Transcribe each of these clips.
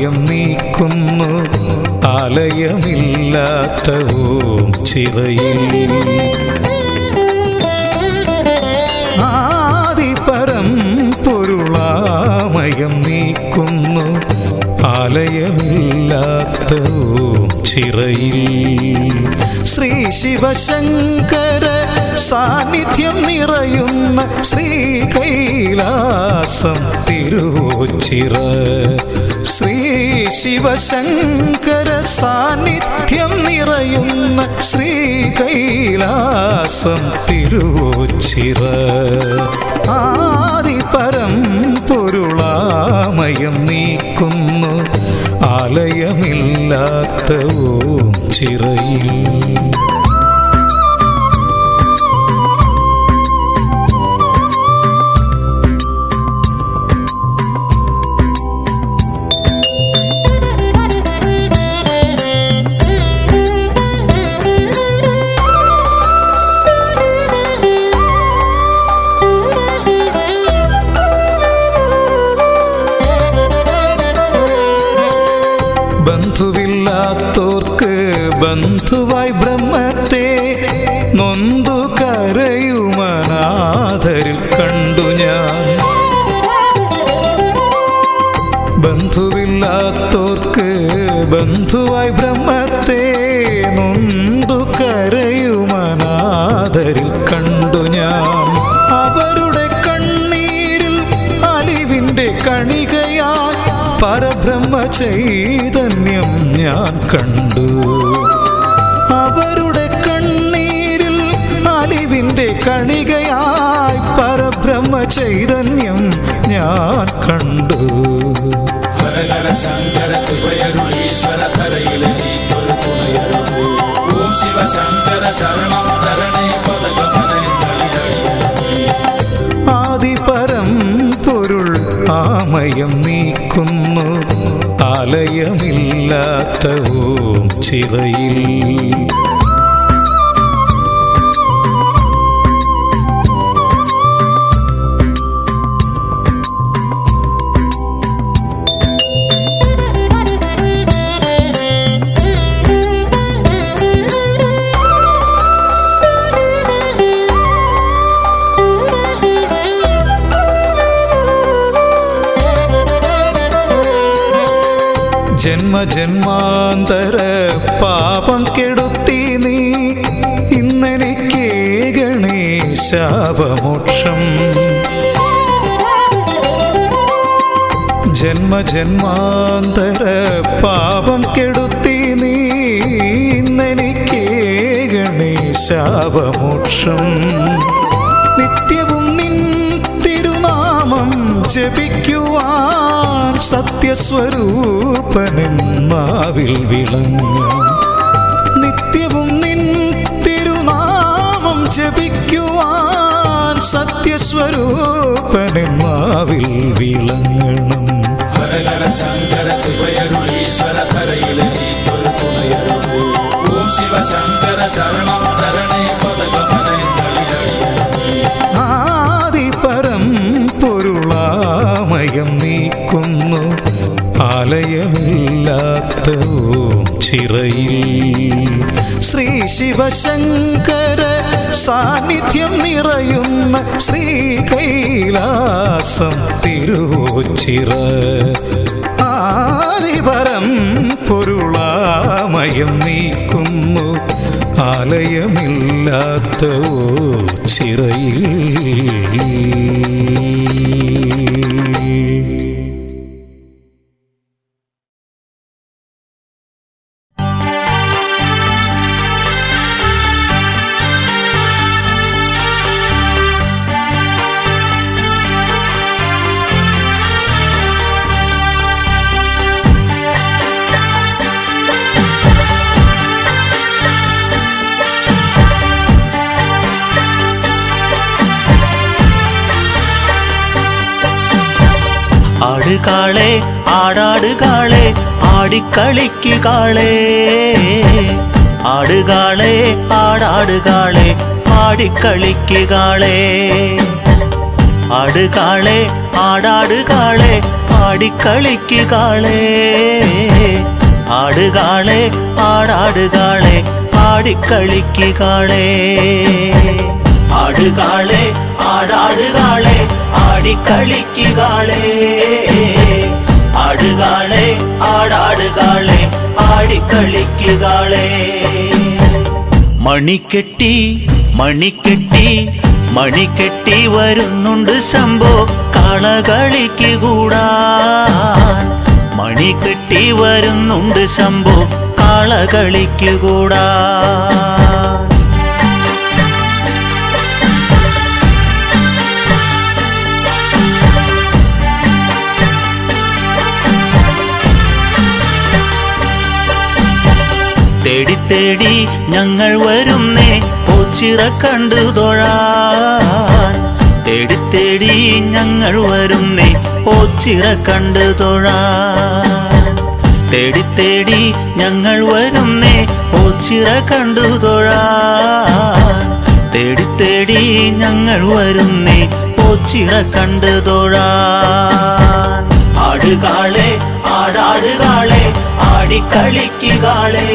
മായം നീക്കുന്നു ആലയമില്ലാത്ത ഓം ചിറയിൽ. ആദിപരം പൊരുളാമയം നീക്കുന്നു ആലയമില്ലാത്ത ഓം ചിറയിൽ. ശ്രീ ശിവശങ്കര സാന്നിധ്യം നിറയുന്ന ശ്രീകൈലാസം തിരുവോച്ചിറ. ശ്രീ ശിവശങ്കര സാന്നിധ്യം നിറയുന്ന ശ്രീകൈലാസം തിരുവോച്ചിറ. ആദിപരം പൊരുളാമയം നീക്കുന്നു ആലയമില്ലാത്ത ഓം ചിറയിൽ. ബന്ധുവില്ലാത്തോർക്ക് ബന്ധുവായി ബ്രഹ്മത്തെ നൊന്തു കരയുമനാഥരിൽ കണ്ടു ഞാൻ. ബന്ധുവില്ലാത്തോർക്ക് ബന്ധുവായി ബ്രഹ്മത്തെ നൊന്തു കരയുമനാഥരിൽ കണ്ടു ഞാൻ. അവരുടെ കണ്ണീരിൽ അലിവിൻ്റെ കണികയായി പരബ്രഹ്മ ചൈതന്യം ഞാൻ കണ്ടു. അവരുടെ കണ്ണീരിൽ അലിവിൻ്റെ കണികയായി പരബ്രഹ്മ ചൈതന്യം ഞാൻ കണ്ടു. ആദിപരം പൊരുൾ ആമയം നീക്കുന്നു ആലയമില്ലാത്ത ഓം ചിറയിൽ. ജന്മജന്മാന്തര പാപം കെടുത്തി നീ ഇന്നെനിക്ക് ഗണേശാപമോക്ഷം. ജന്മജന്മാന്തര പാപം കെടുത്തി നീ ഇന്നെനിക്ക് ഗണേശാപമോക്ഷം. നിത്യവും നിൻ തിരുനാമം ജപിക്കുവാൻ സത്യസ്വരൂപനെൻ നാവിൽ വിളങ്ങും. നിത്യവും നിൻ തിരുനാമം ജപിക്കുവാൻ സത്യസ്വരൂപനെൻ നാവിൽ വിളങ്ങണം. ആദിപരം പൊരുളാമയം നീക്കുന്നു ആലയമില്ലാത്ത ഓം ചിറയിൽ. ശ്രീ ശിവശങ്കര സാന്നിധ്യം നിറയുന്ന ശ്രീകൈലാസം തിരുവോച്ചിറ. ആദിപരം പൊരുളാമയം നീക്കുന്നു ആലയമില്ലാത്ത ഓം ചിറയിൽ. ആടുകാളെ ആടാടുകാളെ ആടിക്കളിക്കുകാളെ. ആടുകാളെ ആടാടുകാളെ ആടിക്കളിക്കുകാളെ. ആടുകാളെ ആടാടുകാളെ ആടിക്കളിക്കുകാളേ ആടുകാളെ ആടാടുകാളെ ആടിക്കളിക്കുകാളേ ആടുകാളെ ആടാടുകാളെ ആടിക്കളിക്കുകാളേ ആടുകാളെ ആടാടുകാളെ ആടിക്കളിക്കുകാളേ മണിക്കെട്ടി മണിക്കെട്ടി മണിക്കെട്ടി വരുന്നുണ്ട് ശംഭോ കാളകളിക്ക് കൂടാൻ മണിക്കെട്ടി വരുന്നുണ്ട് ശംഭോ കാളകളിക്ക് കൂടാൻ തേടി തേടി ഞങ്ങൾ വരുന്നേ ഓച്ചിറ കണ്ടു തൊഴാൻ തേടി തേടി ഞങ്ങൾ വരുന്നേ ഓച്ചിറ കണ്ടു തൊഴാൻ തേടി തേടി ഞങ്ങൾ വരുന്നേ ഓച്ചിറ കണ്ടു തൊഴാൻ തേടി തേടി ഞങ്ങൾ വരുന്നേ ഓച്ചിറ കണ്ടു തൊഴാൻ ആടുകാളെ ആടാടുകാളെ ആടിക്കളിക്കുകാളേ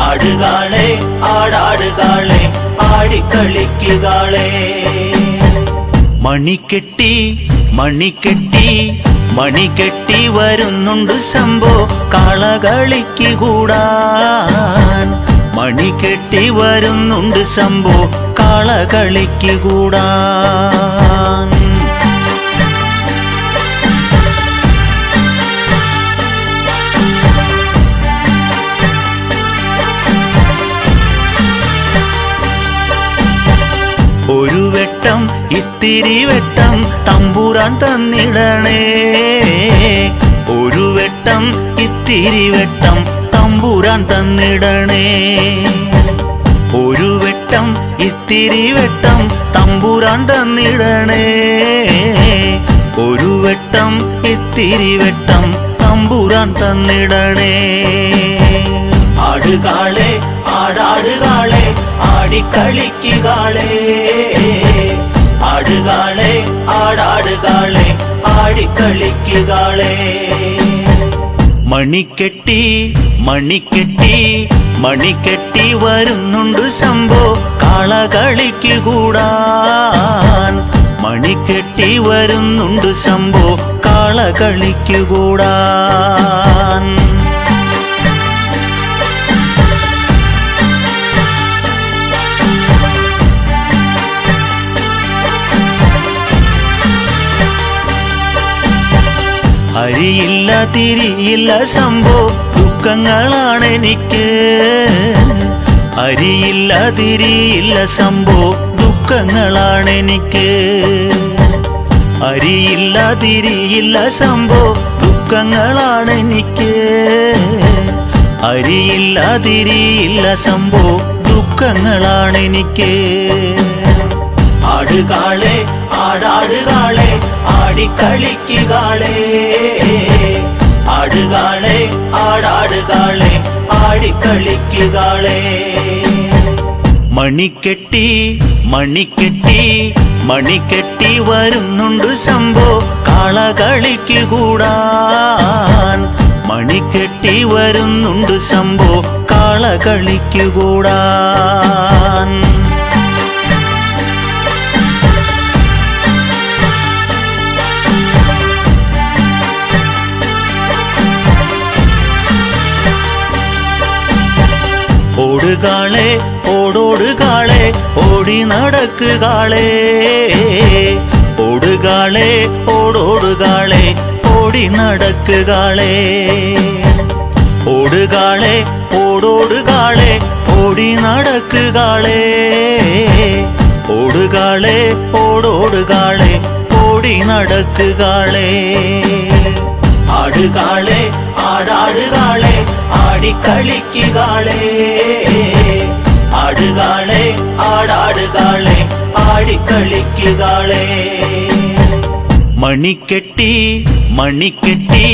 ആടുകാളെ ആടാടുകാളെ ആടിക്കളിക്കുകാളേ മണിക്കെട്ടി മണിക്കെട്ടി മണിക്കെട്ടി വരുന്നുണ്ട് ശംഭോ കാളകളിക്ക് കൂടാൻ മണിക്കെട്ടി വരുന്നുണ്ട് ശംഭോ കാളകളിക്ക് കൂടാൻ ഒരു വെട്ടം ഇത്തിരി വെട്ടം തമ്പുരാൻ തന്നിടണേ ഒരു വെട്ടം ഇത്തിരി വെട്ടം തമ്പുരാൻ തന്നിടണേ ഒരു വെട്ടം ഇത്തിരി വെട്ടം തമ്പുരാൻ തന്നിടണേ ഒരു വെട്ടം ഇത്തിരി വെട്ടം തമ്പുരാൻ തന്നിടണേ ആടുകാളെ ആടാടുകാളെ ആടിക്കളിക്കുകാളേ ആടുകാളെ ആടാടുകാളെ ആടിക്കളിക്കുകാളേ മണിക്കെട്ടി മണിക്കെട്ടി മണിക്കെട്ടി വരുന്നുണ്ട് ശംഭോ കാളകളിക്ക് കൂടാൻ മണിക്കെട്ടി വരുന്നുണ്ട് ശംഭോ കാളകളിക്ക് കൂടാൻ അരിയില്ല തിരിയില്ല ശംഭോ ദുഃഖങ്ങളാണെനിക്ക് അരിയില്ല തിരിയില്ല ശംഭോ ദുഃഖങ്ങളാണെനിക്ക് അരിയില്ല തിരിയില്ല ശംഭോ ദുഃഖങ്ങളാണെനിക്ക് അരിയില്ല തിരിയില്ല ശംഭോ ദുഃഖങ്ങളാണെനിക്ക് ആടുകാളെ ആടാടുകാളെ ആടിക്കളിക്കുകാളേ ആടുകാളെ ആടാടുകാളെ ആടിക്കളിക്കുകാളേ മണിക്കെട്ടി മണിക്കെട്ടി മണിക്കെട്ടി വരുന്നുണ്ട് ശംഭോ കാളകളിക്ക് കൂടാൻ മണിക്കെട്ടി വരുന്നുണ്ട്. ശംഭോ കാളകളിക്കു കൂടാൻ. ഓടുകാളെ ഓടോടുകാളെ ഓടി നടക്കുകാളെ, ഓടുകാളെ ഓടോടുകാളെ ഓടി നടക്കുകാളെ, ഓടുകാളെ ഓടോടുകാളെ ഓടി നടക്കുകാളെ, ഓടുകാളെ ഓടോടുകാളെ ഓടി നടക്കുകാളെ. ആടുകാളെ ആടാടുകാളെ ആടിക്കളിക്കുകാളെ, ആടുകാളെ ആടാടുകാളെ ആടിക്കളിക്കുകാളെ. മണിക്കെട്ടി മണിക്കെട്ടി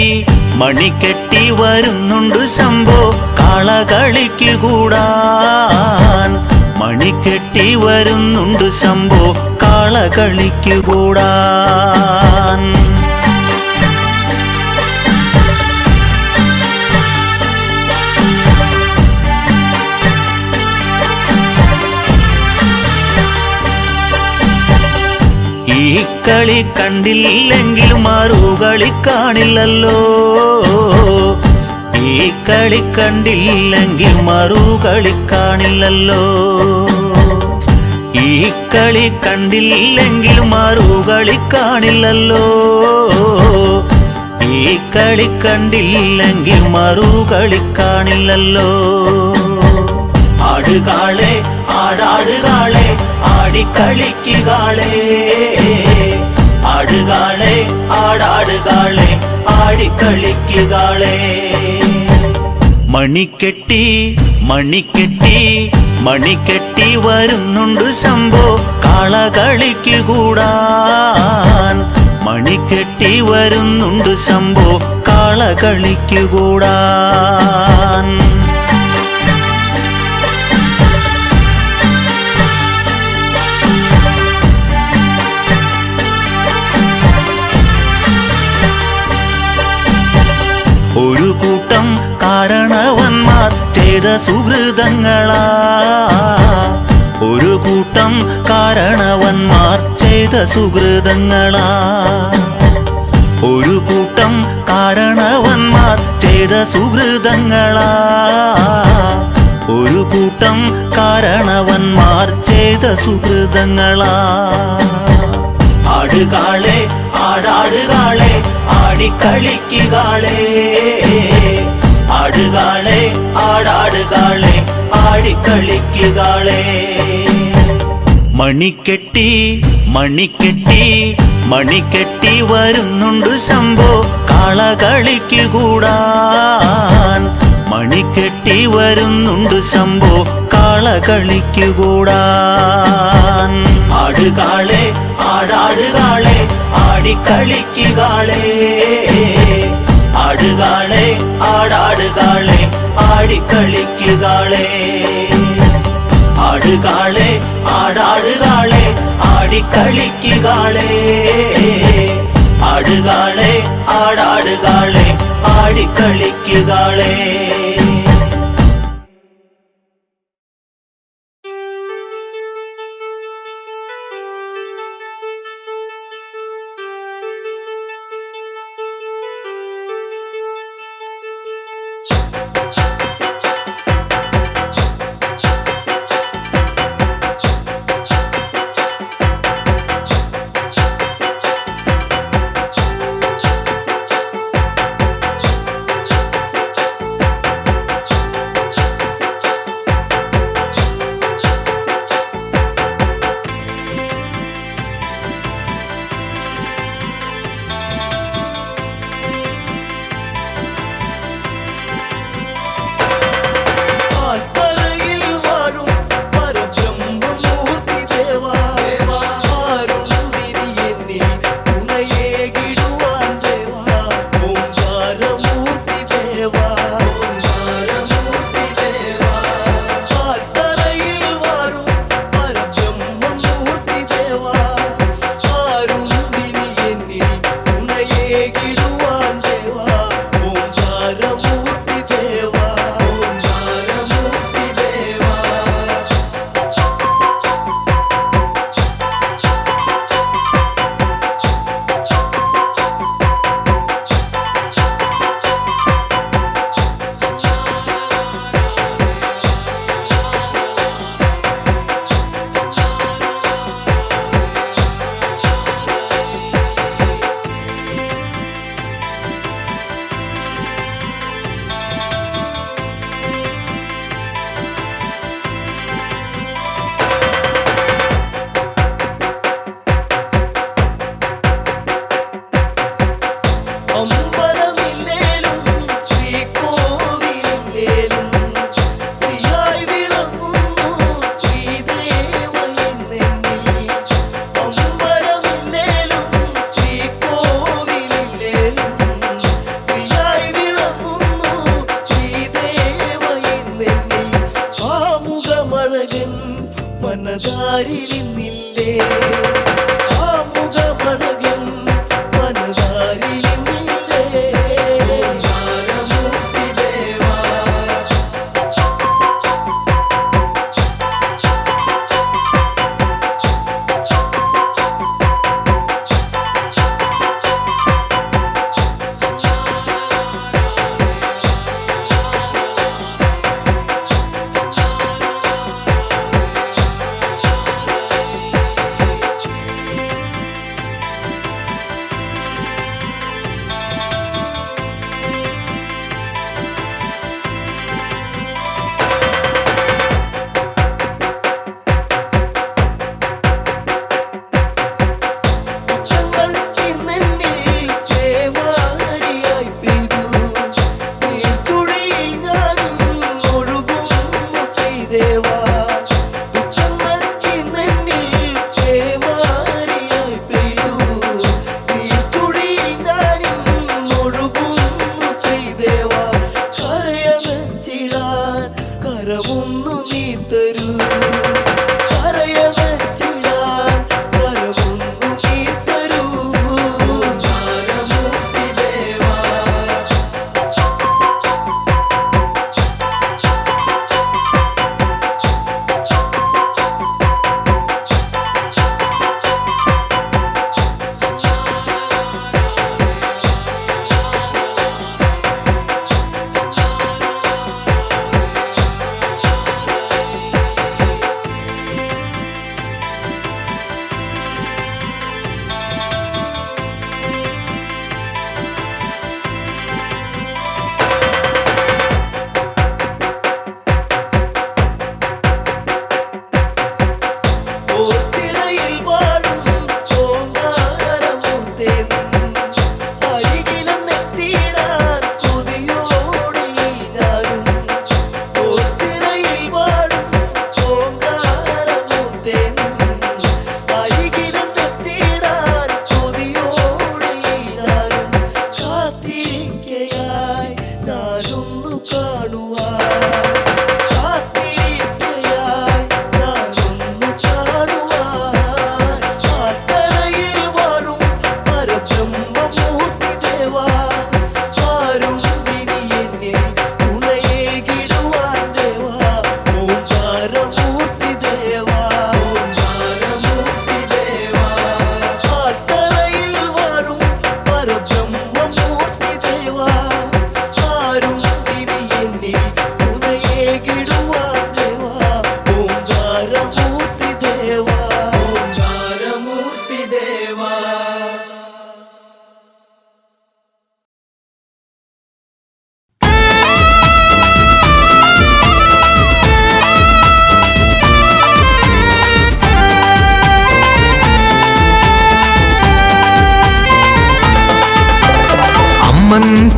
മണിക്കെട്ടി വരുന്നുണ്ട് ശംഭോ കാളകളിക്കു കൂടാൻ. മണിക്കെട്ടി വരുന്നുണ്ട് ശംഭോ കാളകളിക്കു കൂടാൻ. കളി കണ്ടില്ലെങ്കിൽ മറുകളി കാണില്ലല്ലോ ഈ കളി കണ്ടില്ലെങ്കിൽ മറുകളി കാണില്ലല്ലോ ഈ കളി കണ്ടില്ലെങ്കിൽ മറുകളി കാണില്ലല്ലോ ഈ കളി കണ്ടില്ലെങ്കിൽ മറുകളി കാണില്ലല്ലോ ആടുകാളെ ആടാടുകാളെ ആടിക്കളിക്കുകാളെ ആടുകാളെ ആടാടുകാളെ ആടിക്കളിക്കുകാളെ മണിക്കെട്ടി മണിക്കെട്ടി മണിക്കെട്ടി വരുന്നുണ്ട് ശംഭോ കാളകളിക്ക് കൂടാൻ മണിക്കെട്ടി വരുന്നുണ്ട് ശംഭോ കാളകളിക്ക് കൂടാൻ ഒരു കൂട്ടം കാരണവന്മാർ ചെയ്ത സുഹൃതങ്ങളാ ഒരു കൂട്ടം കാരണവന്മാർ ചെയ്ത സുഹൃതങ്ങളാ ഒരു കൂട്ടം കാരണവന്മാർ ചെയ്ത സുഹൃതങ്ങളാ ഒരു കൂട്ടം കാരണവന്മാർ ചെയ്ത സുഹൃതങ്ങളാ ആടുകാളെ ആടാടുകാളെ ആടിക്കളിക്കുകാളെ ആടുകാളെ ആടാടുകാളെ ആടിക്കളിക്കുകാളെ മണിക്കെട്ടി മണിക്കെട്ടി മണിക്കെട്ടി വരുന്നുണ്ട് ശംഭോ കാളകളിക്ക് കൂടാൻ മണിക്കെട്ടി വരുന്നുണ്ട് ശംഭോ കാളകളിക്ക് കൂടാൻ ആടുകാളെ ആടാടുകാളെ ആടിക്കളിക്കുകാളെ ആടുകാളെ ആടാടുകാളെ ആടിക്കളിക്കുകാളെ ആടുകാളെ ആടാടുകാളെ ആടിക്കളിക്കുകാളെ ആടുകാളെ ആടാടുകാളെ ആടിക്കളിക്കുകാളെ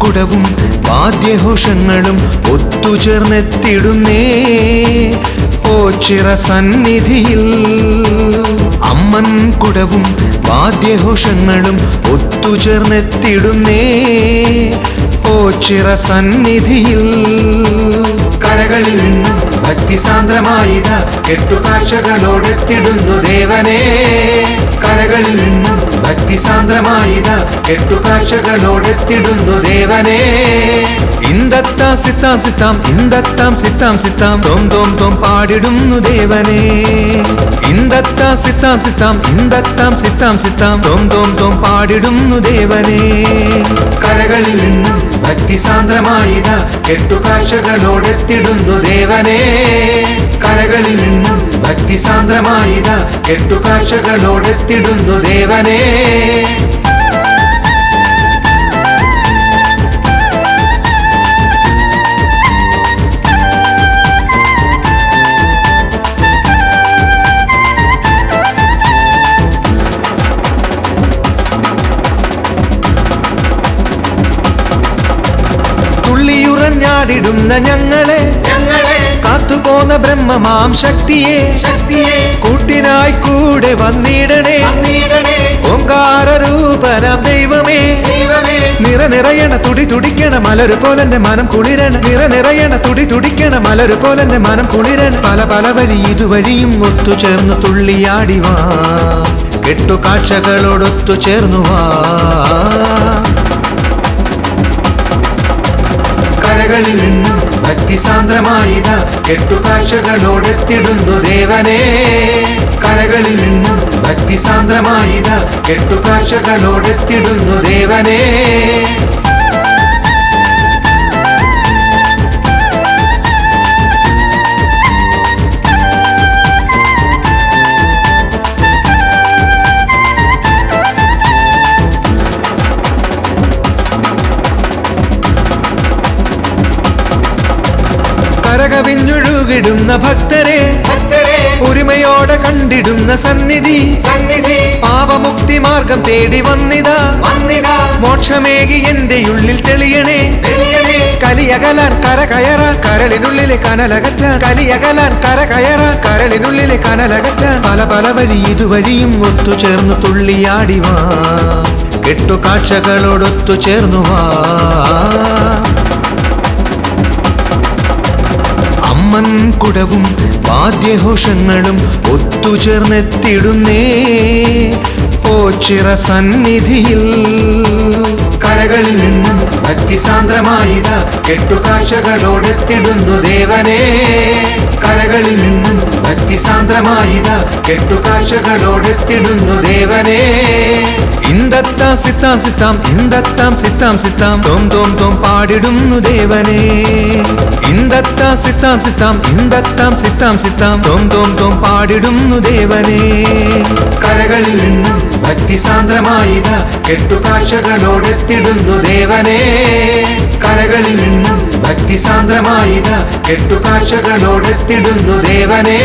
കുടവും വാദ്യഘോഷങ്ങളും ഒത്തുചേർന്നെത്തിടുന്നേ ഓച്ചിറ സന്നിധിയിൽ. അമ്മൻ കുടവും വാദ്യഘോഷങ്ങളും ഒത്തുചേർന്നെത്തിടുന്നേ ഓച്ചിറ സന്നിധിയിൽ. കരകളിൽ നിന്നും ഭക്തിസാന്ദ്രമായിത കെട്ടുകാഴ്ചകളോടെത്തിടുന്നു ദേവനേ. കരകളിൽ നിന്നും ഭക്തിസാന്ദ്രമായിത കെട്ടുകാഴ്ചകളോടെത്തിടുന്നു ദേവനേ. ഇന്ദത്താം സിത്താം സിത്താം ഇന്ദത്താം സിത്താം സിത്താം തോം തോം തോം പാടിടുന്നു ദേവനേ. ഇന്ദത്താം സിത്താം സിത്താം ഇന്ദത്താം സിത്താം സിത്താം തോം തോം തോം പാടിടുന്നു ദേവനേ. കരകളിൽ നിന്നും ഭക്തിസാന്ദ്രമായിത കെട്ടുകാഴ്ചകളോടെത്തിടുന്നു ദേവനേ. കരകളിൽ നിന്നും ഭക്തിസാന്ദ്രമായിത കെട്ടുകാഴ്ചകളോടെത്തിടുന്നു ദേവനേ. ുന്ന ഞങ്ങളെ കാത്തുപോന്ന ബ്രഹ്മമാം ശക്തിയെ കൂട്ടിനായി കൂടെ വന്നിടണേ. ഓംകാര രൂപനാം ദൈവമേ നിറയണ തുടി തുടിക്കണ മലരു പോലെന്റെ മനം കുളിരണ. നിറയണ തുടി തുടിക്കണ മലരു പോലെന്റെ മനം കുളിരണ. പല പല വഴി ഇതുവഴിയും ഒത്തുചേർന്നു തുള്ളിയാടിവാ കെട്ടുകാഴ്ചകളോടൊത്തു ചേർന്നുവാ. കരകളിൽ നിന്നും ഭക്തിസാന്ദ്രമായിത കെട്ടുകാഴ്ചകളോടെത്തിടുന്നു ദേവനേ. കരകളിൽ നിന്നും ഭക്തിസാന്ദ്രമായിത കെട്ടുകാഴ്ചകളോടെത്തിടുന്നു ദേവനേ. കരകവിഞ്ഞൊഴുകിടുന്ന ഭക്തരെ ഒരുമയോടെ കണ്ടിടുന്ന സന്നിധി. പാപമുക്തി മാർഗം തേടി വന്നിതാ മോക്ഷമേകി എന്റെ ഉള്ളിൽ തെളിയണേ. കലിയകലാൻ കരകയറ കരളിനുള്ളിലെ കനലകറ്റാൻ. കലിയകലാൻ കരകയറ കരളിനുള്ളിലെ കനലകറ്റാൻ. പല പല വഴി ഇതുവഴിയും ഒത്തുചേർന്നു തുള്ളിയാടിവാ കെട്ടുകാഴ്ചകളോടൊത്തു ചേർന്നുവാ. അമ്മൻ കുടവും വാദ്യഘോഷങ്ങളും ഒത്തുചേർന്നെത്തിടുന്നേ ഓച്ചിറ സന്നിധിയിൽ. കരകളിൽ നിന്നും ഭക്തിസാന്ദ്രമായിത കെട്ടുകാഴ്ചകളോടെത്തിടുന്നു ദേവനേ. കരകളിൽ നിന്നും ഭക്തിസാന്ദ്രമായിത കെട്ടുകാഴ്ചകളോടെത്തിടുന്നു ദേവനേ. ഇന്ദത്താം സിത്താം സിത്താം ഇന്ദത്താം സിത്താം സിത്താം തോം തോം തോം പാടിടുന്നു ദേവനേ. ഇന്ദത്താം സിത്താം സിത്താം ഇന്ദത്താം സിത്താം സിത്താം തോം തോം തോം പാടിടുന്നു ദേവനേ. കരകളിൽ നിന്നും ഭക്തിസാന്ദ്രമായിത കെട്ടുകാഴ്ചകളോടെത്തിടുന്നു ദേവനേ. കരകളിൽ നിന്നും ഭക്തിസാന്ദ്രമായിത കെട്ടുകാഴ്ചകളോടെത്തിടുന്നു ദേവനേ.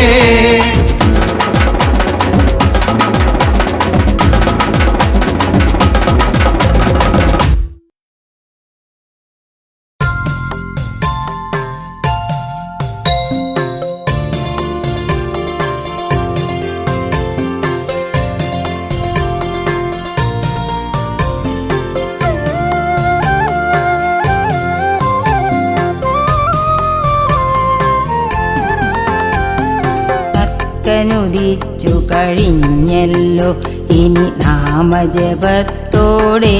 നുദിച്ചു കഴിഞ്ഞല്ലോ ഇനി നാമജപത്തോടെ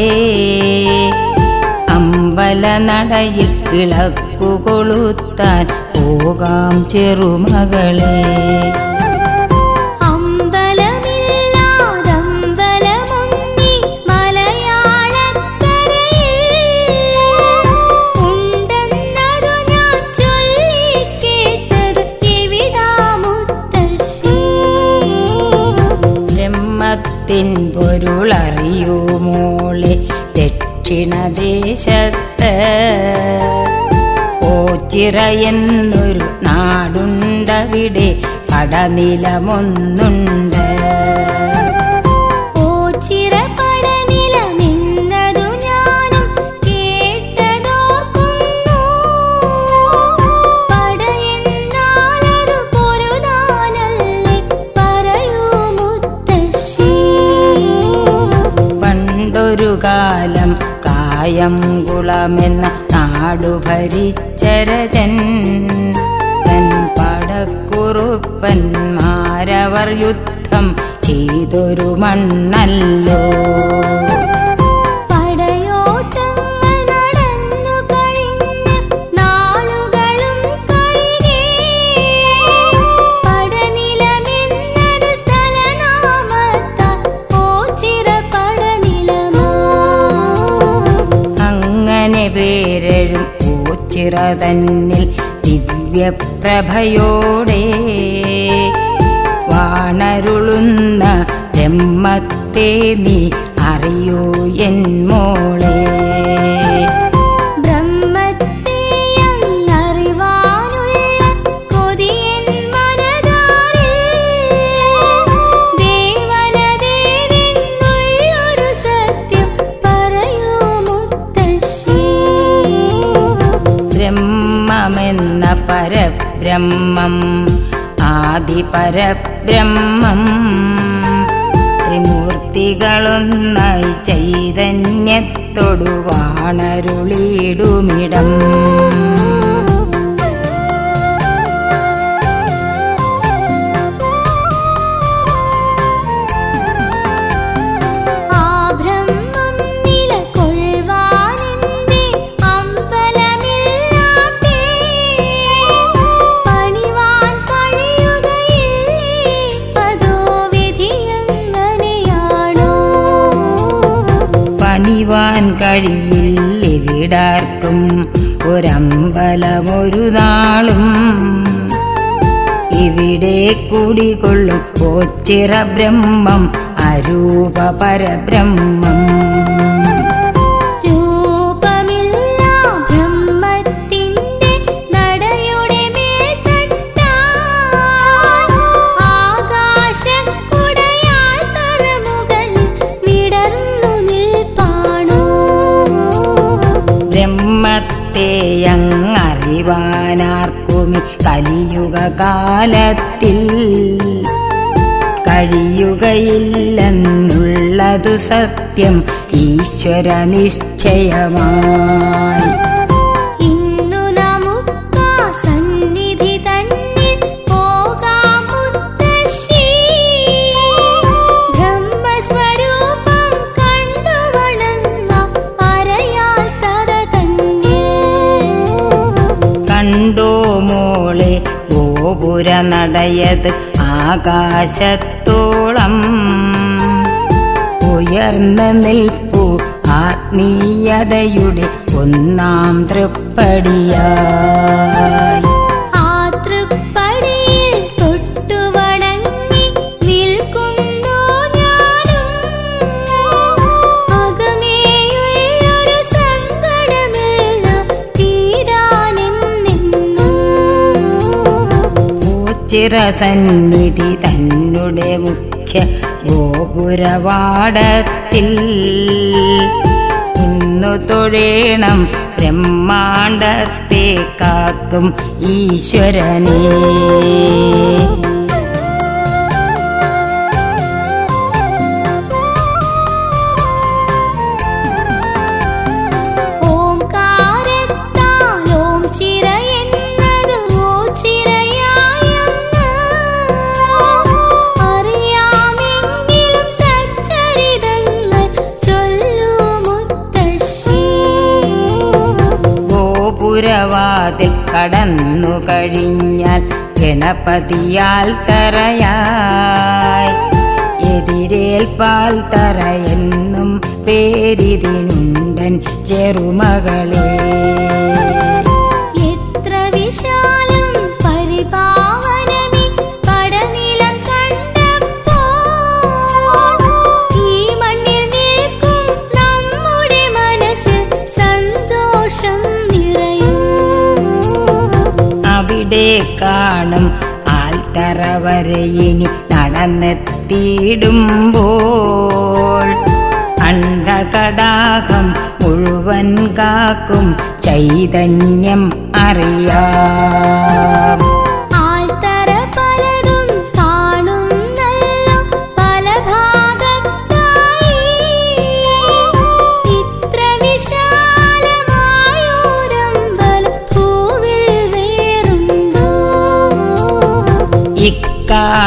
അമ്പലനടയിൽ വിളക്കു കൊളുത്താൻ പോകാം ചെറുമകളെ. പൊരുളറിയൂ മോളെ ദക്ഷിണദേശത്ത് ഓച്ചിറ എന്നൊരു നാടുണ്ടവിടെ കടനിലമൊന്നുണ്ട്. ഓച്ചിറ കടനിലമെന്നതു ഞാനും കേട്ടതറിയാം. കായംകുളമെന്ന നാടു ഭരിച്ചരജൻ തൻ പടക്കുറുപ്പന്മാരവർ യുദ്ധം ചെയ്തൊരു മണ്ണല്ലോ. പേരഴും ഓച്ചിറ തന്നിൽ ദിവ്യപ്രഭയോടെ വാണരുളുന്ന ബ്രഹ്മത്തെ നീ അറിയൂ എൻ മോളെ. ബ്രഹ്മമെന്ന പരബ്രഹ്മം ആദിപരബ്രഹ്മം ത്രിമൂർത്തികളൊന്നായി ചൈതന്യത്തോടു വാണരുളിടുമിടം. പണിവാൻ കഴിയില്ലെവിടാർക്കും ഒരമ്പലമൊരു നാളും. ഇവിടെ കുടികൊള്ളും ഓച്ചിറ ബ്രഹ്മം അരൂപ പരബ്രഹ്മം. ങ്ങറിവാനാർക്കുമി കലിയുഗ കാലത്തിൽ കഴിയുകയില്ലെന്നുള്ളതു സത്യം ഈശ്വര നിശ്ചയമായി. കണ്ടോ മോളെ ഗോപുര നടയത് ആകാശത്തോളം ഉയർന്നു നിൽപ്പു ആത്മീയതയുടെ ഒന്നാം തൃപ്പടിയായി. ചിരസന്നിധി തന്നെ മുഖ്യ ഗോപുരവാടത്തിൽ ഇന്നു തൊഴേണം ബ്രഹ്മാണ്ടത്തെ കാക്കും ഈശ്വരനെ. പുരവാതിൽ കടന്നു കഴിഞ്ഞാൽ ഗണപതിയാൽ തറയായി എതിരേൽപ്പാൽ തറയെന്നും പേരിതിനുണ്ടൻ ചെറുമകളെ. കാണും ആൽത്തറ വരെ ഇനി നടന്നെത്തിയിടുമ്പോൾ അണ്ഡകടാഹം മുഴുവൻ കാക്കും ചൈതന്യം അറിയാം. ഇത്ര വിശാല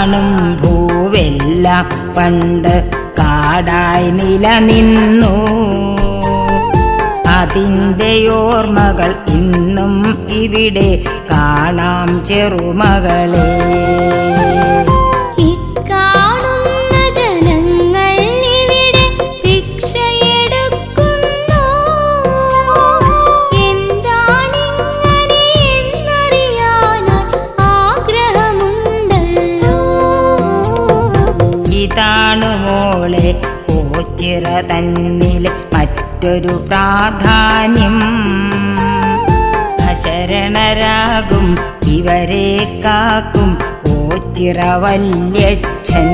കാണും ഭൂവെല്ലാം പണ്ട് കാടായി നിലനിന്നു. അതിൻ്റെ ഓർമ്മകൾ ഇന്നും ഇവിടെ കാണാം ചെറുമകളെ. ഇക്കാണുന്ന ജനങ്ങൾ ഇവിടെ ഭിക്ഷയെടുക്കുന്നു. എന്താണിങ്ങനെ എന്നറിയാനായി ആഗ്രഹമുണ്ടല്ലോ. ഇതാണു മോളെ ഓച്ചിറ തന്നിലെ മറ്റൊരു പ്രാധാന്യം. അശരണരാകും ഇവരെ കാക്കും ഓച്ചിറ വല്യച്ഛൻ.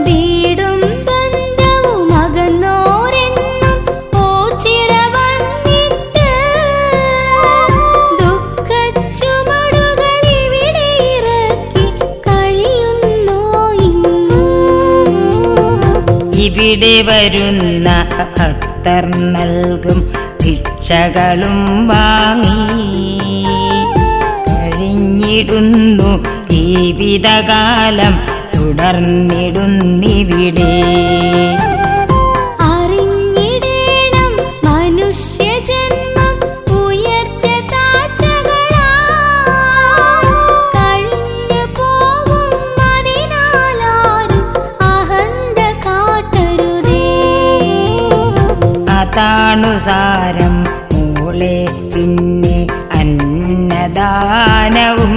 വീടും ബന്ധവും അകന്നോരെന്നും ഓച്ചിറ വന്നിട്ട് ദുഃഖച്ചുമടുകൾ ഇവിടെ ഇറക്കി കഴിയുന്നു ഇന്നും. ഇവിടെ വരുന്ന ഭക്തർ നൽകും ഭിക്ഷകളും വാങ്ങി കഴിഞ്ഞിടുന്നു ജീവിതകാലം തുടർന്നിടുന്നിവിടെ. അറിഞ്ഞിടേണം മനുഷ്യജന്മം ഉയർച്ച താഴ്ചകളാ കഴിഞ്ഞു പോകും. അതിനാലാരും അഹന്ത കാട്ടരുതേ. അതാണു സാരം മോളെ. പിന്നെ അന്നദാനവും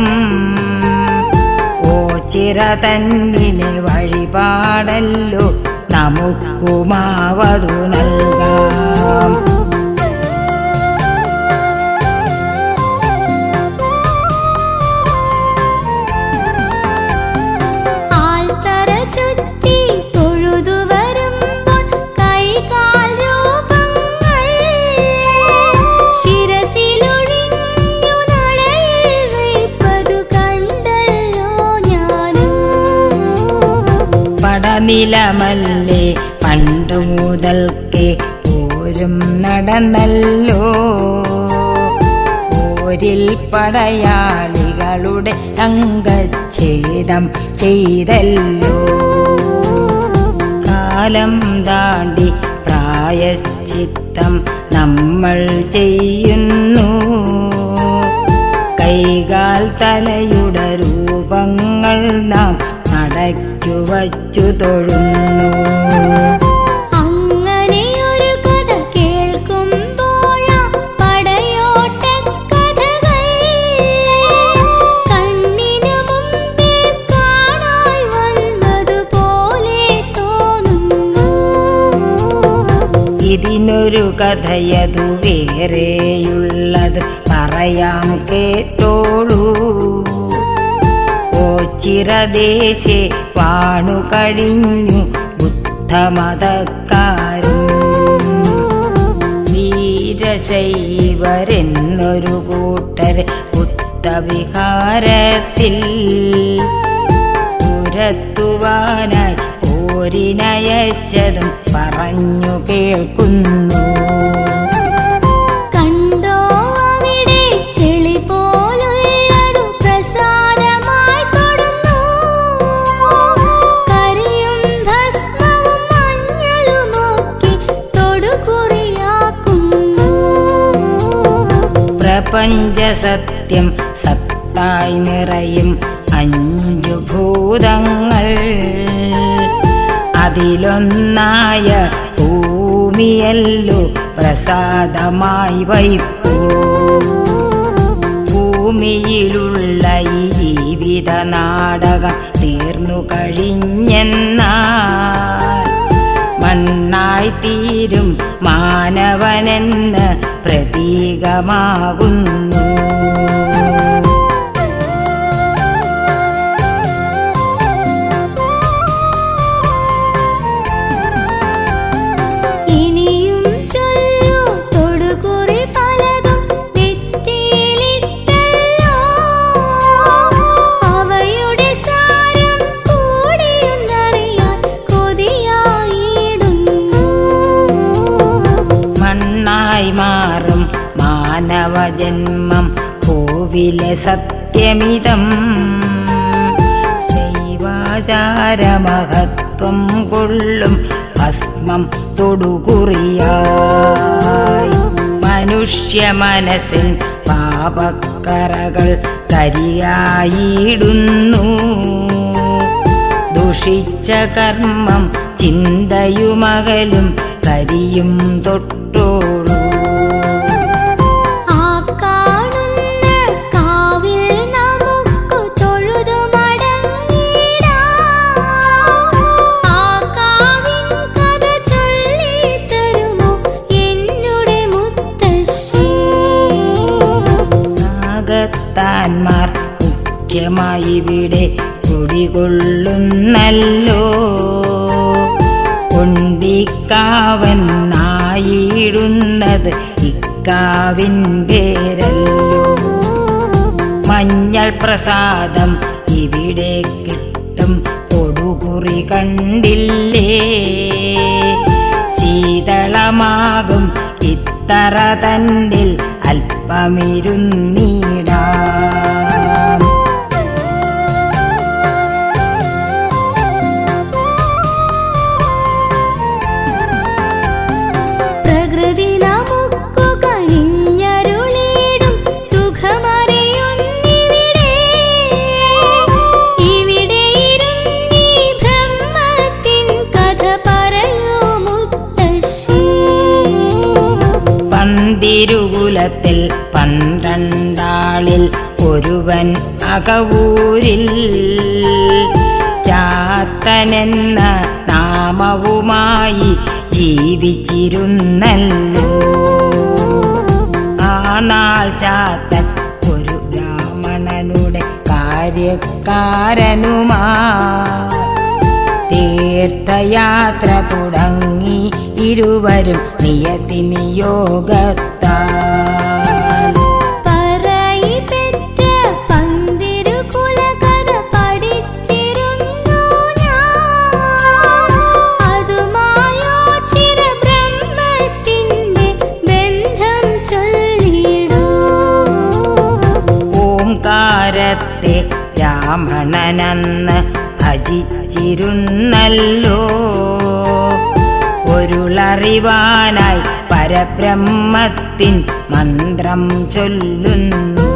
ഓച്ചിറ തന്നിലെ വഴിപാടല്ലോ നമുക്കുമാവതു നൽകാം. ആൽത്തറ ചുറ്റി തൊഴുതു വരുമ്പോൾ കൈകാൽ രൂപങ്ങൾ ശിരസിലൊഴിഞ്ഞു നടയിൽ വയ്പ്പതു കണ്ടല്ലോ ഞാനും. പടനിലമല്ലേ പണ്ടു മുതൽക്കേ പോരും നടന്നല്ലോ. പോരിൽ പടയാളികളുടെ അംഗച്ഛേദം ചെയ്തല്ലോ. കാലം താണ്ടി പ്രായശ്ചിത്തം നമ്മൾ ചെയ്യുന്നു. കൈകാൽ തലയുടെ രൂപങ്ങൾ നാം നടയ്ക്കു വച്ചു തൊഴുന്നു. അങ്ങനെയൊരു കഥ കേൾക്കുമ്പോഴാ പടയോട്ടക്കഥകൾ കണ്ണിനു മുമ്പിൽ കാണായി വന്നതുപോലെ തോന്നുന്നു. ഇതിനൊരു കഥയതു വേറെയുള്ളത് പറയാം കേട്ടോളൂ. ഓച്ചിറദേശേ വാണു കഴിഞ്ഞു ബുദ്ധമതക്കാരും. വീരശൈവരെന്നൊരു കൂട്ടർ ബുദ്ധവിഹാരത്തിൽ പുരത്തുവാനായി പോരിനയച്ചതും പറഞ്ഞു കേൾക്കുന്നു. കണ്ടോ അവിടെ ചെളി പോലുള്ളതു പ്രസാദമായി തൊടുന്നു. കരിയും ഭസ്മവും മഞ്ഞളുമൊക്കെ തൊടുകുറിയാക്കുന്നു. പ്രപഞ്ചസത്യം സത്തായി നിറയും അഞ്ചു ഭൂതങ്ങൾ. അതിലൊന്നായ ഭൂമിയല്ലോ പ്രസാദമായി വയ്പ്പൂ. ഭൂമിയിലുള്ള ഈ ജീവിത നാടകം തീർന്നു കഴിഞ്ഞെന്നാൽ മണ്ണായി തീരും മാനവനെന്ന് പ്രതീകമാകുന്നു. ഇനിയും ചൊല്ലൂ തൊടുകുറി പലതും നെറ്റിയിലിട്ടല്ലോ. അവയുടെ സാരം കൂടിയൊന്നറിയാൻ കൊതിയായിടുന്നു. കോവിലെ സത്യമിതം ശൈവാചാരമഹത്വം കൊള്ളും ഭസ്മം തൊടുകുറിയായി മനുഷ്യ മനസ്സിൻ പാപക്കറകൾ കരിയായിടുന്നു ദുഷിച്ച കർമ്മം ചിന്തയുമകലും കരിയും തൊട്ടോളൂ ആ കാണുന്ന കാവിൽ നമുക്കു തൊഴുതു മടങ്ങിടാം. ആ കാവിൻ കഥ ചൊല്ലിത്തരുമോ എന്നുടെ മുത്തശ്ശി? നാഗത്താന്മാർ മുഖ്യമായി ഇവിടെ കുടികൊള്ളുന്നല്ലോ കൊണ്ടിക്കാവൻ നായിടുന്നത് ഇക്കാവിൻ പേരല്ലോ മഞ്ഞൾ പ്രസാദം ഇവിടെ കിട്ടും തൊടുകുറി കണ്ടില്ലേ ശീതളമാകും ഇത്തറ തന്നിൽ അല്പമിരുന്നീടാം പ്രകൃതി നമുക്കു കനിഞ്ഞരുളിടും സുഖമറിയുന്നിവിടെ. ഇവിടെ ഇരുന്നീ ബ്രഹ്മത്തിൻ കഥ പറയൂ മുത്തശ്ശി. പന്തിരുകുലത്തിൽ 12 ഒരുവൻ അകവൂരിൽ ചാത്തനെന്ന നാമവുമായി ജീവിച്ചിരുന്നല്ലോ ആ നാൾ ചാത്തൻ ഒരു ബ്രാഹ്മണനുടെ കാര്യക്കാരനുമാ തീർത്ഥയാത്ര തുടങ്ങി ഇരുവരും നിയതിനിയോഗത്താൽ പറയിപ്പെറ്റ പന്തിരുകുല കഥ പഠിച്ചിരുന്നു ഞാൻ. അതുമായോ ചിര ബ്രഹ്മത്തിന്റെ ബന്ധം ചൊല്ലിടൂ. ഓംകാരത്തെ ബ്രാഹ്മണനെന്ന് ഭജിച്ചിരുന്നല്ലോ ഒരുളറിവാനായി പരബ്രഹ്മത്തിൻ മന്ത്രം ചൊല്ലുന്നു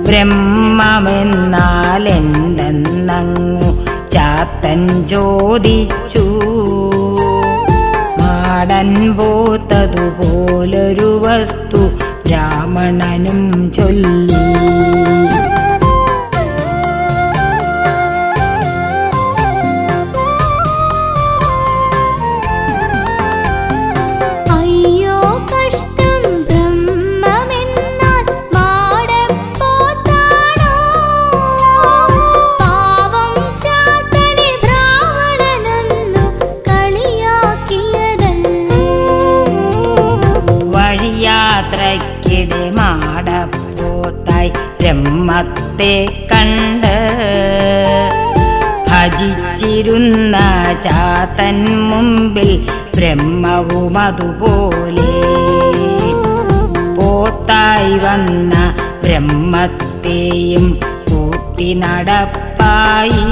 ബ്രഹ്മമെന്നാൽ എന്തെന്നങ്ങു ചാത്തൻ ചോദിച്ചു മാടൻ പോത്തതുപോലൊരു വസ്തു ബ്രാഹ്മണനും ചൊല്ലി അയ്യോ കഷ്ടം ബ്രഹ്മമെന്നാൽ മാടപ്പോത്താണോ? പാവം ചാത്തനെ ബ്രാഹ്മണനെന്നു കളിയാക്കിയതല്ലേ. വഴിയാത്രയ്ക്കിടെ മാടപ്പോത്തായി ബ്രഹ്മത്തെ കണ്ട് ഭജിച്ചിരുന്ന ചാത്തൻ മുമ്പിൽ ബ്രഹ്മവും അതുപോലെ പോത്തായി വന്ന ബ്രഹ്മത്തെയും കൂട്ടി നടപ്പായി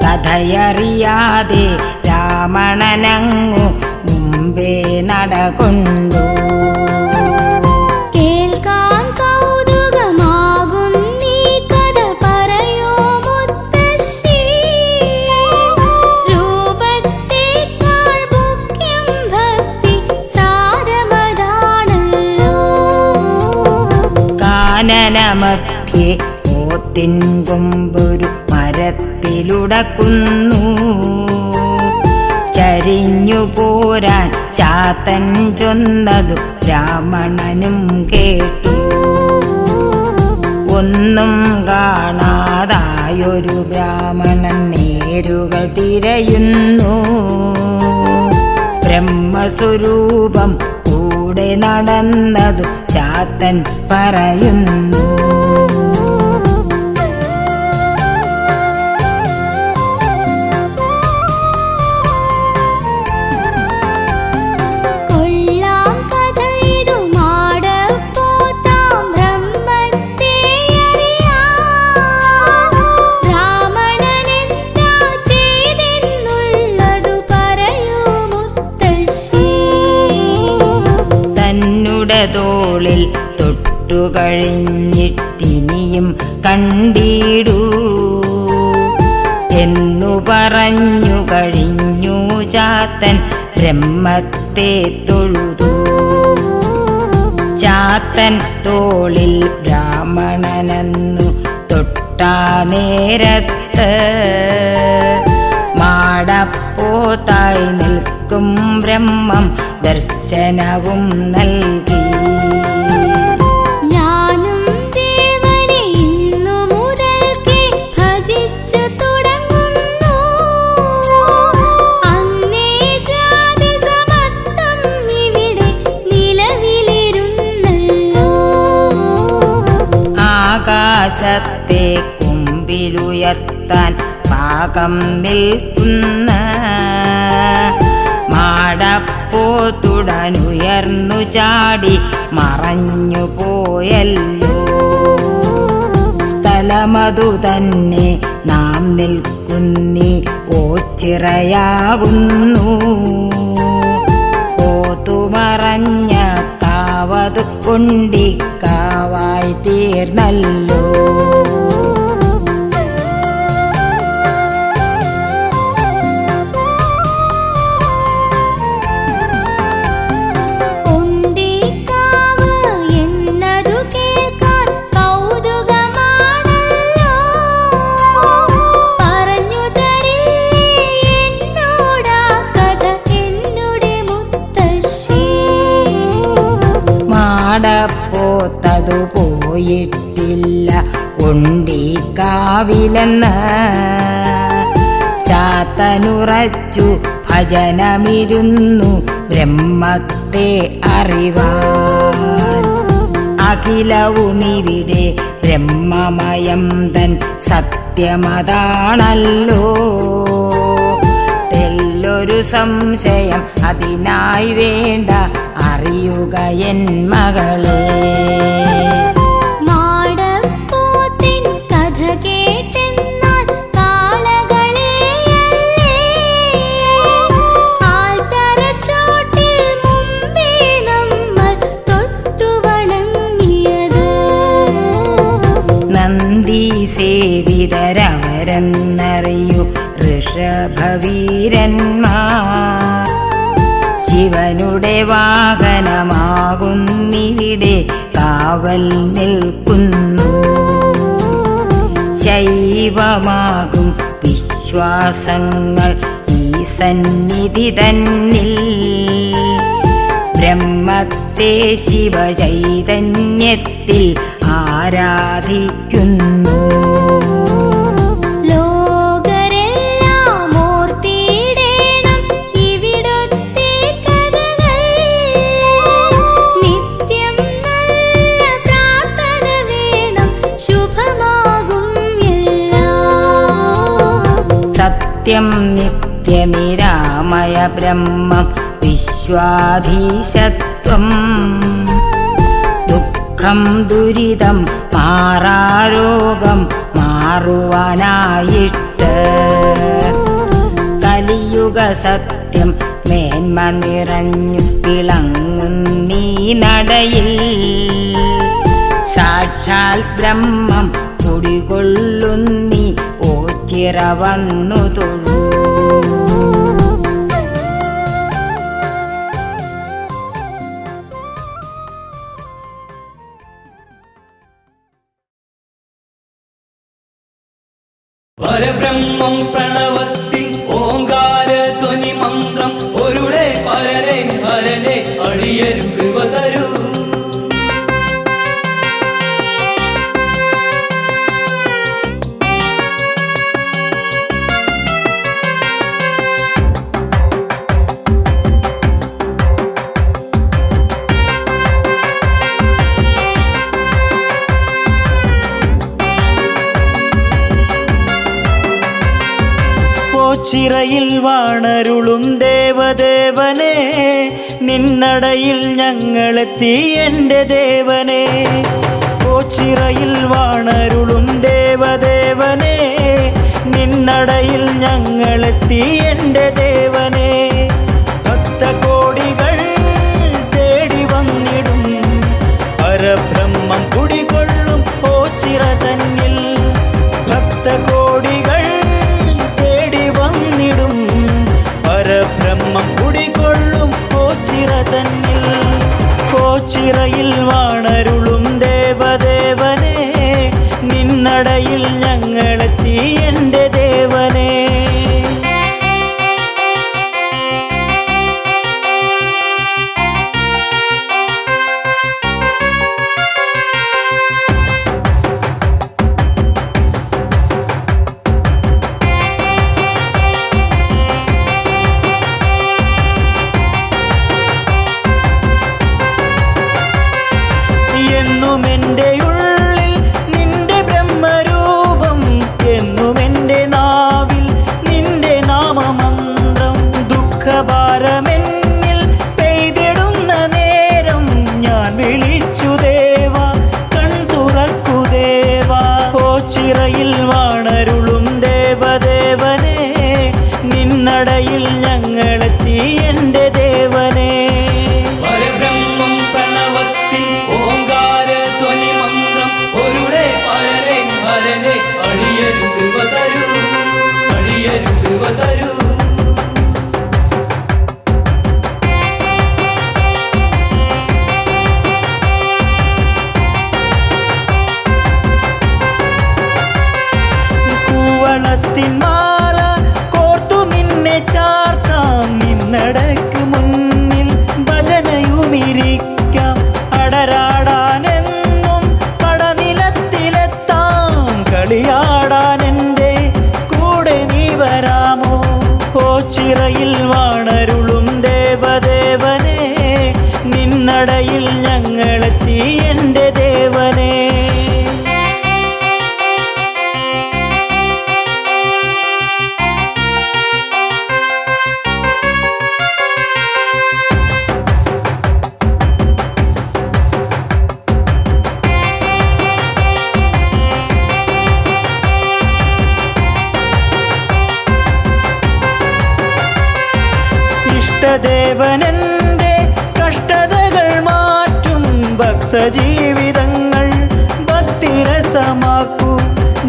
കഥയറിയാതെ രാമണനങ്ങു മുമ്പേ നടകൊണ്ടു കേൾക്കാൻ കൗതുകമാകുന്നീ കഥ പറയോ മുത്തശ്ശി. രൂപത്തേക്കാൾ മുഖ്യം ഭക്തി സാരമതാണല്ലോ. കാനനമധ്യേ പോത്തിൻ കൊമ്പൊരു മരത്തിലുടക്കുന്നു ചരിഞ്ഞു പോരാൻ ചാത്തൻ ചൊന്നതു ബ്രാഹ്മണനും കേട്ടു ഒന്നും കാണാതായൊരു ബ്രാഹ്മണൻ നേരുകൾ തിരയുന്നു ബ്രഹ്മസ്വരൂപം കൂടെ നടന്നതു ചാത്തൻ പറയുന്നു കൊള്ളാം കഥ ഇതു മാടപ്പോത്ത കഴിഞ്ഞിട്ടിനിയും കണ്ടിടൂ എന്നു പറഞ്ഞു കഴിഞ്ഞു ചാത്തൻ ബ്രഹ്മത്തെ തൊഴുതു. ചാത്തൻ തോളിൽ ബ്രാഹ്മണനെന്നു തൊട്ടാ നേരത്ത് മാടപ്പോത്തായി നിൽക്കും ബ്രഹ്മം ദർശനവും നൽകി. ഞാനും ദേവനെ ഇന്നു മുതൽക്കേ ഭജിച്ചു തുടങ്ങുന്നു. അങ്ങേ ജാതി സമത്വം ഇവിടെ നിലവിലിരുന്നല്ലോ. ആകാശത്തെ കുമ്പിലുയർത്താൻ പാകം നിൽക്കുന്ന മാടപ്പോത്തുടനുയർന്നു ചാടി മറഞ്ഞു പോയല്ലോ. സ്ഥലമതു തന്നെ നാം നിൽക്കുന്നി ഓച്ചിറയാകുന്നു. പോത്തുമറഞ്ഞ കാവതു കൊണ്ടിക്കാവായി തീർന്നല്ലോ. ഉണ്ടിക്കാവ് എന്നതു കേൾക്കാൻ കൗതുകമാണല്ലോ. പറഞ്ഞു തരില്ലേ എന്നോടാ കഥ എന്നുടെ മുത്തശ്ശി. മാടപ്പോത്തതു പോയിട്ടില്ല ഉണ്ടിക്കാവിലെന്ന് ചാത്തനുറച്ചു ഭജനമിരുന്നു ബ്രഹ്മത്തെ അറിവാൻ. അഖിലവുമിവിടെ ബ്രഹ്മമയം തൻ സത്യമതാണല്ലോ. തെല്ലൊരു സംശയം അതിനായി വേണ്ട അറിയുക എൻ മകളെ. മാടപ്പോത്തിൻ കഥ കേട്ടെന്നാൽ കാളകളെയല്ലേ ആൽത്തറച്ചോട്ടിൽ മുമ്പേ നമ്മൾ തൊട്ടു വണങ്ങിയത്. നന്ദി സേവിതരവരെന്നറിയൂ ഋഷഭവീരന്മാർ. ശിവനുടെ വാഹനമാകുന്നിവിടെ കാവൽ നിൽക്കുന്നു. ശൈവമാകും വിശ്വാസങ്ങൾ ഈ സന്നിധി തന്നിൽ. ബ്രഹ്മത്തെ ശിവചൈതന്യത്തിൽ ആരാധിക്കുന്നു. ലോകരെല്ലാം ഓർത്തിടേണം ഇവിടുത്തെ കഥകൾ. നിത്യം നല്ല പ്രാർത്ഥന വേണം ശുഭമാകും എല്ലാം. സത്യം നിത്യനിരാമയ ബ്രഹ്മം വിശ്വാധീശത്വം. ദുഃഖം ദുരിതം മാറാരോഗം മാറുവാനായിട്ട്. കലിയുഗ സത്യം മേന്മ നിറഞ്ഞു വിളങ്ങുന്നീ നടയിൽ. സാക്ഷാൽ ബ്രഹ്മം കുടികൊള്ളുന്നീ ഓച്ചിറ വന്നു തൊഴൂ. പരബ്രഹ്മം പ്രണവത്തിൽ ഓങ്കാര ധ്വനി മന്ത്രം ഒരുളെ പരരെ ഹരനെ അടിയരും കൃപ തരൂ. ചിറയിൽ വാണരുളും ദേവദേവനെ നിന്നടയിൽ ഞങ്ങളെത്തി എൻ്റെ ദേവനെ. ഓച്ചിറയിൽ വാണരുളും ദേവദേവനെ നിന്നടയിൽ ഞങ്ങളെത്തി എൻ്റെ ദേവനെ. ഭക്തകോടികൾ തേടി വന്നിടും പരബ്രഹ്മം എൻ്റെ ഉള്ളിൽ നിന്റെ ബ്രഹ്മരൂപം, എന്നും എൻ്റെ നാവിൽ നിന്റെ നാമമന്ത്രം. ദുഃഖഭാരമെന്നിൽ പെയ്തിടുന്ന നേരം ഞാൻ വിളിച്ചു ദേവാ, കൺ തുറക്കു ദേവാ. ഓച്ചിറയിൽ വാണരുളും ദേവദേവനെ, നിന്നടയിൽ ഞങ്ങളെത്തി എൻ്റെ ദേവനെ. പരബ്രഹ്മം പ്രണവത്തിൽ ഓങ്കാര ധ്വനി മന്ത്രം ഒരുടെ പരരെ ഹരനെ അടിയരു കൃപ തരൂ, അടിയരു കൃപ തരൂ. കൂവളത്തിൻ മാല കോർത്തു നിന്നെ ചാർത്താം, നിന്നടക്ക് മുന്നിൽ ഭജനയുമിരിക്കാം. അടരാടാനെന്നും പടനിലത്തിലെത്താം, കളിയാടാൻ എൻ്റെ കൂടെ നീ വരാമോ? ഓച്ചിറയിൽ വാണരുളും ദേവദേവനെ, നിന്നടയിൽ ഞങ്ങളെത്തി എൻ്റെ ദേവനെ. ഇഷ്ടദേവനെൻ്റെ കഷ്ടതകൾ മാറ്റും, ഭക്തജീവിതങ്ങൾ ഭക്തിരസമാക്കൂ.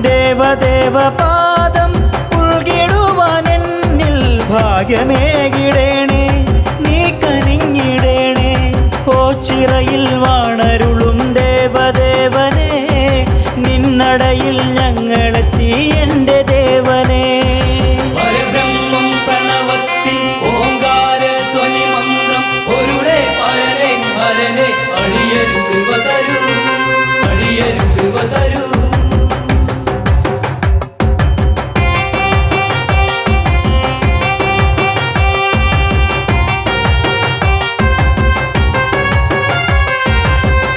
ദേവദേവ പാദം ഉൾകിടുവാൻ എന്നിൽ ഭാഗ്യമേകിടേണേ, നീ കനിഞ്ഞിടേണേ. ഓച്ചിറയിൽ വാണരുളും ദേവദേവനെ, നിന്നടയിൽ ഞങ്ങളെത്തി എൻ്റെ ദേവനെ. പരബ്രഹ്മം പ്രണവത്തിൽ ഓങ്കാര ധ്വനി മന്ത്രം ഒരുടെ പരരെ ഹരനെ അടിയരു കൃപ തരൂ, അടിയരു കൃപ തരൂ.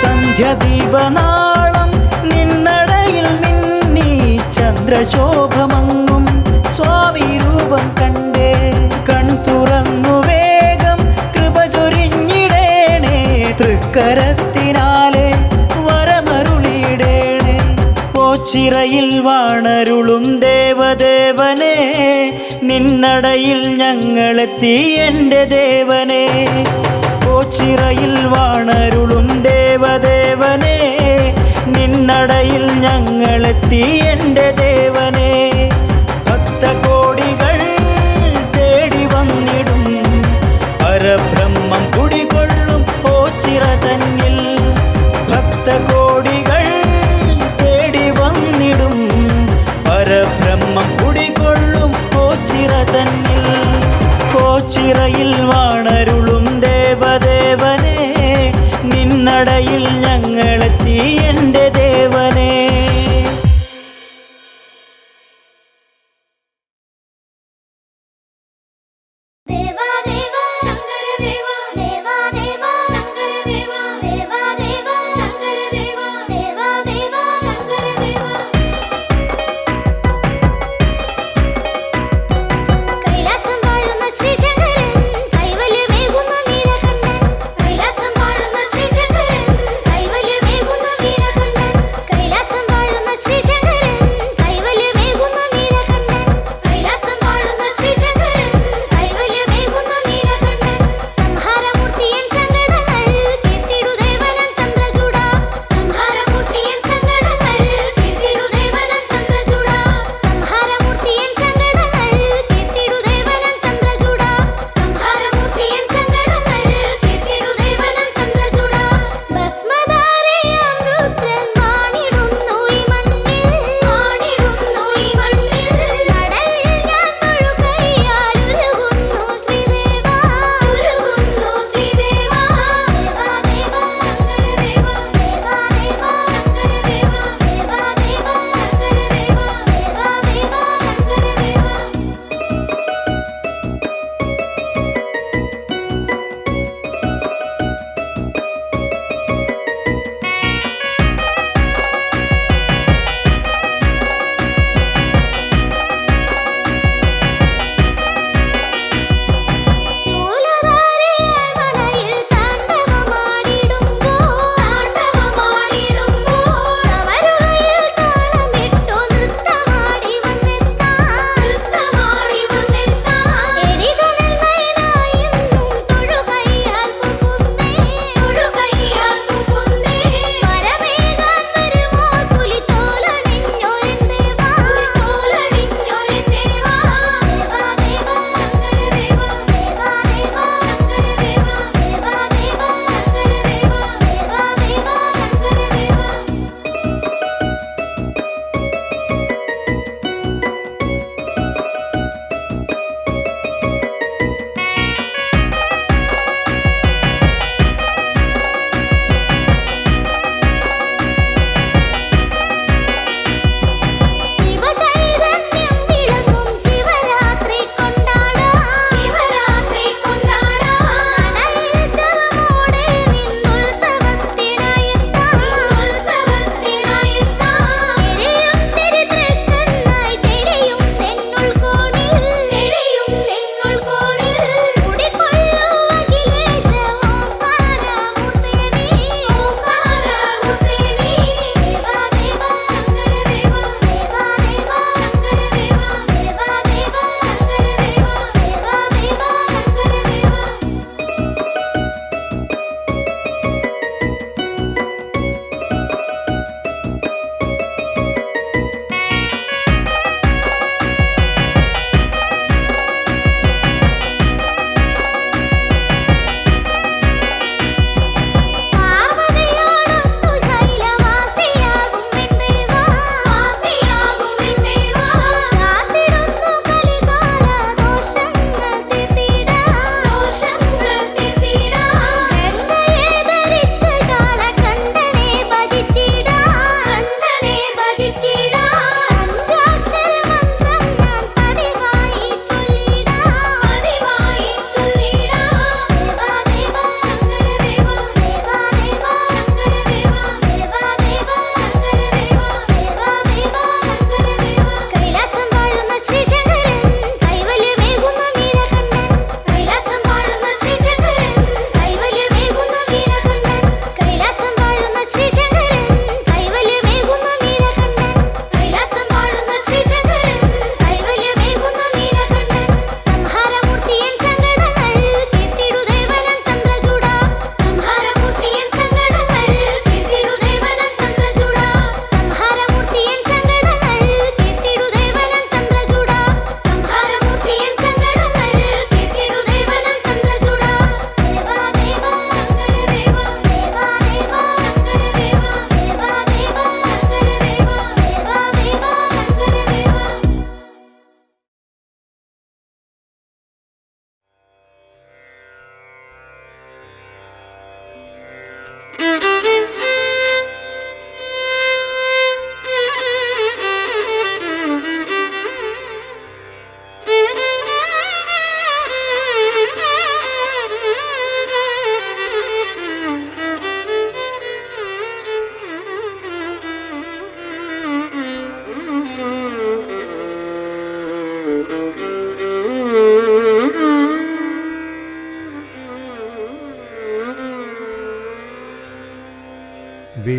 സന്ധ്യദീപനാളം നിന്നടയിൽ മിന്നി, ചന്ദ്രശോഭമങ്ങും സ്വാമി രൂപം കണ്ടേ. കൺ തുറന്നു വേഗം കൃപ ചൊരിഞ്ഞിടേണേ, തൃക്കരത്തിനാലെ വരമരുളിയിടേണേ. ഓച്ചിറയിൽ വാണരുളും ദേവദേവനെ, നിന്നടയിൽ ഞങ്ങളെത്തി എൻ്റെ ദേവനെ. ഓച്ചിറയിൽ വാണരുളും ദേവദേവനെ, നിന്നടയിൽ ഞങ്ങളെത്തി എൻ്റെ ദേവനെ. ഭക്തകോടികൾ തേടി വന്നിടും, പരബ്രഹ്മം കുടികൊള്ളും ഓച്ചിറ തന്നിൽ. ഭക്തകോടികൾ തേടി വന്നിടും, പരബ്രഹ്മം കുടികൊള്ളും ഓച്ചിറ തന്നിൽ. ഓച്ചിറയിൽ വാണരുളും ദേവദേവനെ, നിന്നടയിൽ ഞങ്ങളെത്തി എൻ്റെ ദേവനെ. ദേവാ ദേവാ ശങ്കര ദേവാ, ദേവാ ദേവാ ശങ്കര ദേവാ, ദേവാ ദേവാ ശങ്കര ദേവാ, ദേവാ ദേവാ ശങ്കര ദേവാ. കൈലാസം വാഴുന്ന ശ്രീശങ്കരൻ, കൈവല്യമേകുന്ന നീലകണ്ഠൻ. കൈലാസം വാഴുന്ന ശ്രീശങ്കരൻ, കൈവല്യമേകുന്ന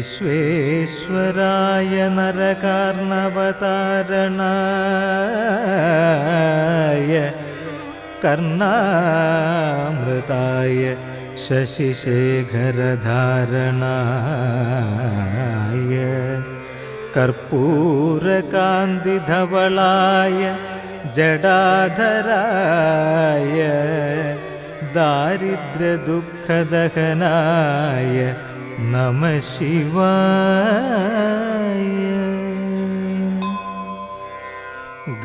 വിശ്വേശ്വരായ നരകാർണവതാരണായ കർണാമൃതായ ശശിശേഖരധാരണായ കർപ്പൂരകാന്തിധവളായ ജടാധരായ ദാരിദ്ര്യദുഃഖദഹനായ നമഃ ശിവായ.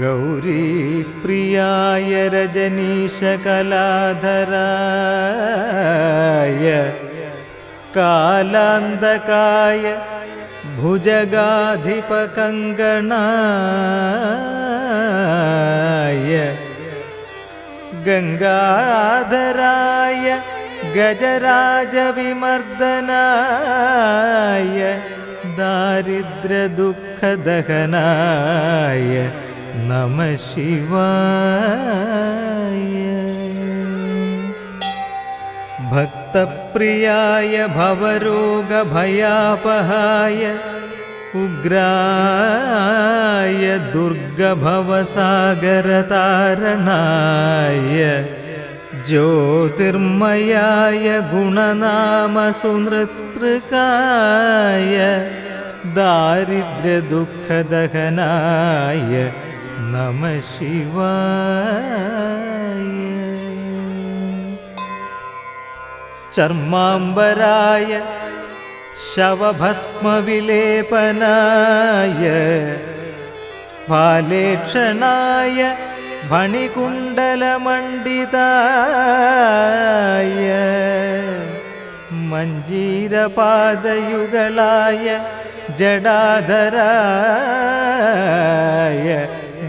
ഗൗരീപ്രിയായ രജനീശകലാധരായ കാലാന്തകായ ഭുജഗാധിപകങ്കണായ ഗംഗാധരായ ഗജരാജവിമർദനായ ദാരിദ്ര്യദുഃഖദഹനായ നമഃ ശിവായ. ഭക്തപ്രിയായ ഭവരോഗഭയാപഹായ ഉഗ്രായ ദുർഗഭവസാഗരതാരണായ ജ്യോതിർമയായ ഗുണനാമസുനൃതൃകായ ദാരിദ്ര്യദുഃഖദഹനായ നമഃ ശിവായ. ചർമാംബരായ ശവഭസ്മവിലേപനായ ഫാലേക്ഷണായ ഫണികുണ്ടലമണ്ഡിതായ മഞ്ജീരപാദയുഗളായ ജടാധരായ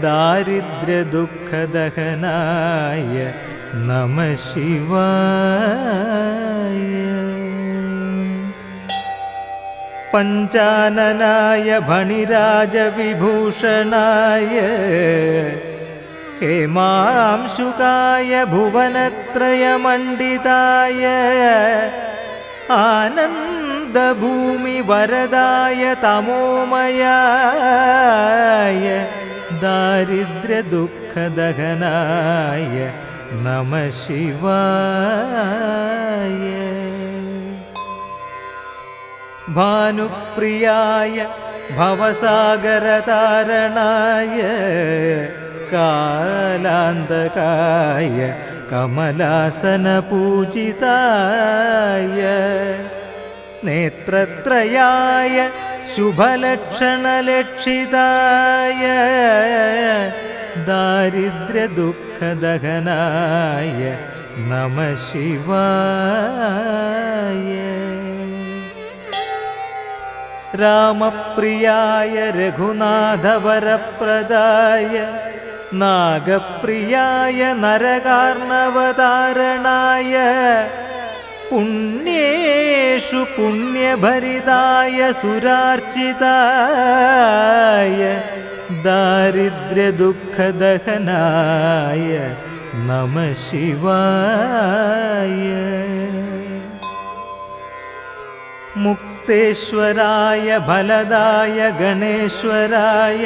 ദാരിദ്ര്യദുഃഖദഹനായ നമഃ ശിവായ. പഞ്ചാനനായ ഫണിരാജവിഭൂഷണായ ഹേമാംശുകായ ഭുവനത്രയമണ്ഡിതായ ആനന്ദഭൂമിവരദായ തമോമയായ ദാരിദ്ര്യദുഃഖദഹനായ നമഃ ശിവായ. ഭാനുപ്രിയായ ഭവസാഗരതാരണായ കാലാന്തകായ കമലാസനപൂജിതായ നേത്രത്രയായ ശുഭലക്ഷണലക്ഷിതായ ദാരിദ്ര്യദുഃഖദഹനായ നമഃ ശിവായ. രാമപ്രിയായ രഘുനാഥവരപ്രദായ നാഗപ്രിയായ നരകാർണവതാരണായ പുണ്യേഷു പുണ്യഭരിതായ സുരാർച്ചിതായ ദാരിദ്ര്യദുഃഖദഹനായ നമഃ ശിവായ. മുക്തേശ്വരായ ഫലദായ ഗണേശ്വരായ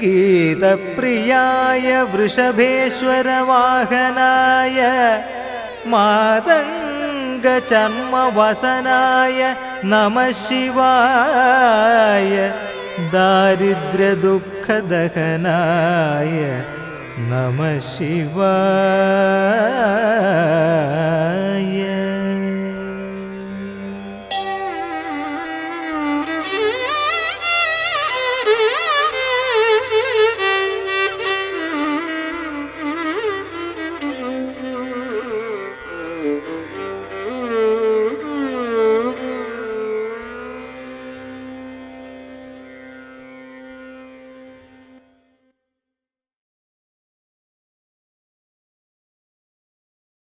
ഗീതപ്രിയായ വൃഷഭേശ്വരവാഹനായ മാതംഗചർമ്മവസനായ നമഃ ശിവായ ദാരിദ്ര്യദുഃഖദഹനായ നമഃ ശിവായ.